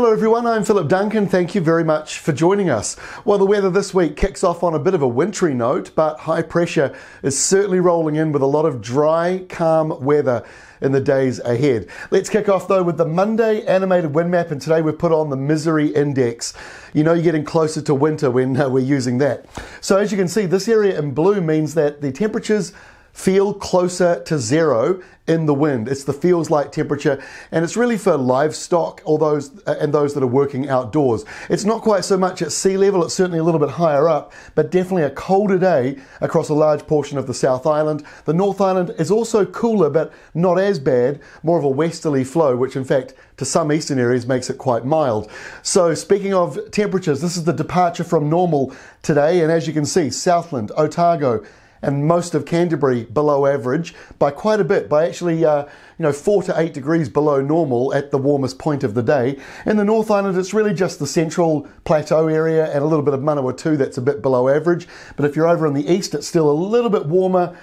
Hello everyone, I'm Philip Duncan. Thank you very much for joining us. Well, the weather this week kicks off on a bit of a wintry note, but high pressure is certainly rolling in with a lot of dry, calm weather in the days ahead. Let's kick off though with the Monday animated wind map, and today we've put on the misery index. You know you're getting closer to winter when we're using that. So as you can see, this area in blue means that the temperatures feel closer to zero in the wind. It's the feels like temperature, and it's really for livestock, all those that are working outdoors. It's not quite so much at sea level, it's certainly a little bit higher up, but definitely a colder day across a large portion of the South Island. The North Island is also cooler, but not as bad, more of a westerly flow, which in fact to some eastern areas makes it quite mild. So speaking of temperatures, this is the departure from normal today, and as you can see, Southland, Otago, and most of Canterbury below average by quite a bit, by actually 4 to 8 degrees below normal at the warmest point of the day. In the North Island, it's really just the central plateau area and a little bit of Manawatu that's a bit below average. But if you're over in the east, it's still a little bit warmer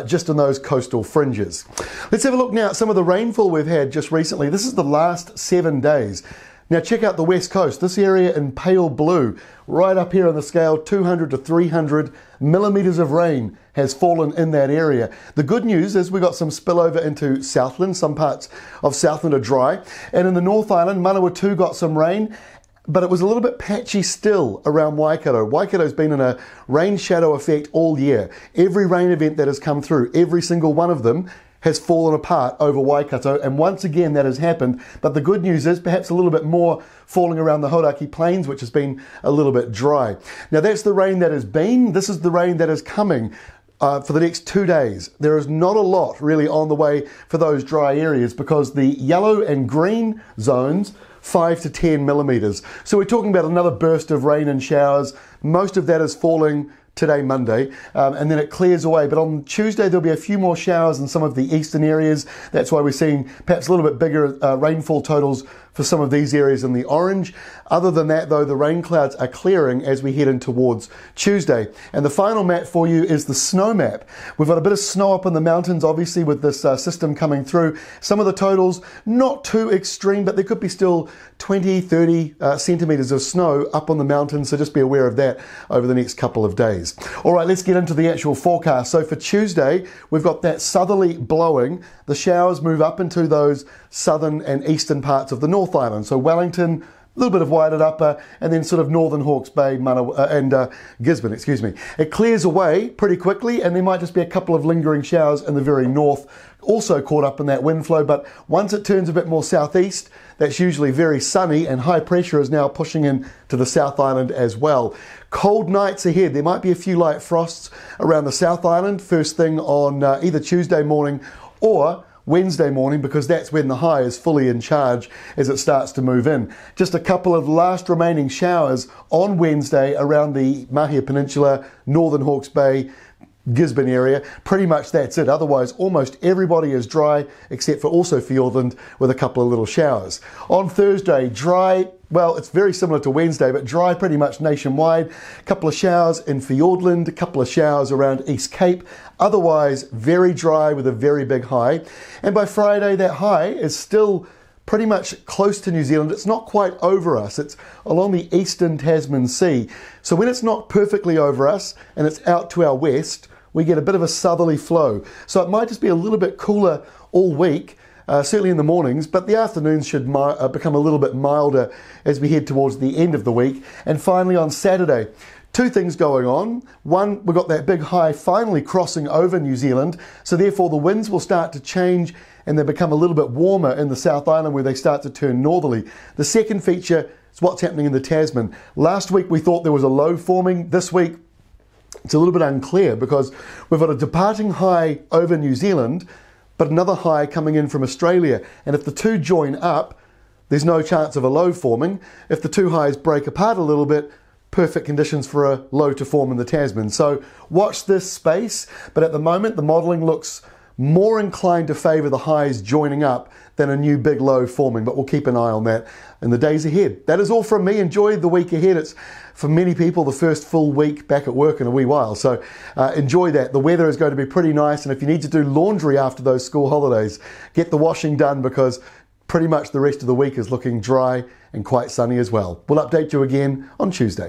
just in those coastal fringes. Let's have a look now at some of the rainfall we've had just recently. This is the last 7 days. Now check out the west coast, this area in pale blue, right up here on the scale, 200 to 300 millimetres of rain has fallen in that area. The good news is we got some spillover into Southland, some parts of Southland are dry, and in the North Island, Manawatu got some rain, but it was a little bit patchy still around Waikato. Waikato's been in a rain shadow effect all year. Every rain event that has come through, every single one of them, has fallen apart over Waikato, and once again that has happened. But the good news is perhaps a little bit more falling around the Hauraki Plains, which has been a little bit dry. Now that's the rain that has been. This is the rain that is coming for the next 2 days. There is not a lot really on the way for those dry areas because the yellow and green zones 5 to 10 millimetres. So we're talking about another burst of rain and showers. Most of that is falling today, Monday, and then it clears away. But on Tuesday, there'll be a few more showers in some of the eastern areas. That's why we're seeing perhaps a little bit bigger rainfall totals for some of these areas in the orange. Other than that, though, the rain clouds are clearing as we head in towards Tuesday. And the final map for you is the snow map. We've got a bit of snow up in the mountains, obviously, with this system coming through. Some of the totals, not too extreme, but there could be still 20, 30 centimetres of snow up on the mountains, so just be aware of that over the next couple of days. All right, let's get into the actual forecast. So for Tuesday, we've got that southerly blowing. The showers move up into those southern and eastern parts of the North Island. So Wellington, a little bit of Wairarapa, and then sort of northern Hawke's Bay and Gisborne, excuse me. It clears away pretty quickly, and there might just be a couple of lingering showers in the very north, also caught up in that wind flow. But once it turns a bit more southeast, that's usually very sunny, and high pressure is now pushing in to the South Island as well. Cold nights ahead. There might be a few light frosts around the South Island first thing on either Tuesday morning or Wednesday morning, because that's when the high is fully in charge as it starts to move in. Just a couple of last remaining showers on Wednesday around the Mahia Peninsula, northern Hawke's Bay, Gisborne area. Pretty much that's it. Otherwise, almost everybody is dry, except for also Fiordland with a couple of little showers. On Thursday, dry. Well, it's very similar to Wednesday, but dry pretty much nationwide. A couple of showers in Fiordland, a couple of showers around East Cape. Otherwise, very dry with a very big high. And by Friday, that high is still pretty much close to New Zealand. It's not quite over us. It's along the eastern Tasman Sea. So when it's not perfectly over us and it's out to our west, we get a bit of a southerly flow. So it might just be a little bit cooler all week, certainly in the mornings, but the afternoons should become a little bit milder as we head towards the end of the week. And finally on Saturday, two things going on. One, we've got that big high finally crossing over New Zealand, so therefore the winds will start to change and they become a little bit warmer in the South Island where they start to turn northerly. The second feature is what's happening in the Tasman. Last week we thought there was a low forming. This week it's a little bit unclear because we've got a departing high over New Zealand, but another high coming in from Australia. And if the two join up, there's no chance of a low forming. If the two highs break apart a little bit, perfect conditions for a low to form in the Tasman. So watch this space, but at the moment the modelling looks more inclined to favour the highs joining up than a new big low forming, but we'll keep an eye on that in the days ahead. That is all from me. Enjoy the week ahead. It's, for many people, the first full week back at work in a wee while, so enjoy that. The weather is going to be pretty nice, and if you need to do laundry after those school holidays, get the washing done, because pretty much the rest of the week is looking dry and quite sunny as well. We'll update you again on Tuesday.